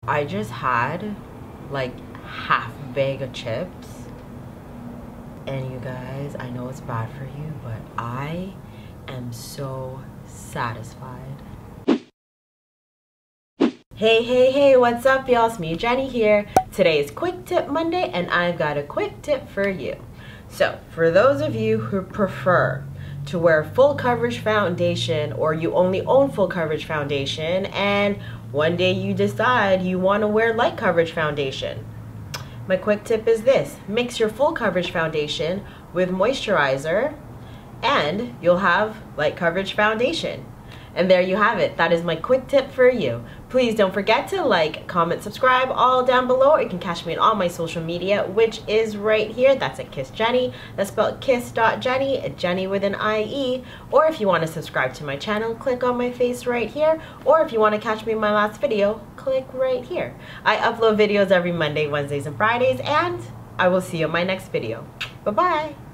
I just had like half bag of chips, and you guys, I know it's bad for you, but I am so satisfied. Hey, what's up y'all? It's me, Jenny here. Today is Quick Tip Monday, and I've got a quick tip for you. So for those of you who prefer to wear full coverage foundation, or you only own full coverage foundation and one day you decide you want to wear light coverage foundation, my quick tip is this: mix your full coverage foundation with moisturizer and you'll have light coverage foundation. And there you have it. That is my quick tip for you. Please don't forget to like, comment, subscribe all down below. Or you can catch me on all my social media, which is right here. That's at kiss.jennie. That's spelled kiss.jennie, Jenny with an I-E. Or if you want to subscribe to my channel, click on my face right here. Or if you want to catch me in my last video, click right here. I upload videos every Monday, Wednesdays, and Fridays, and I will see you in my next video. Bye-bye.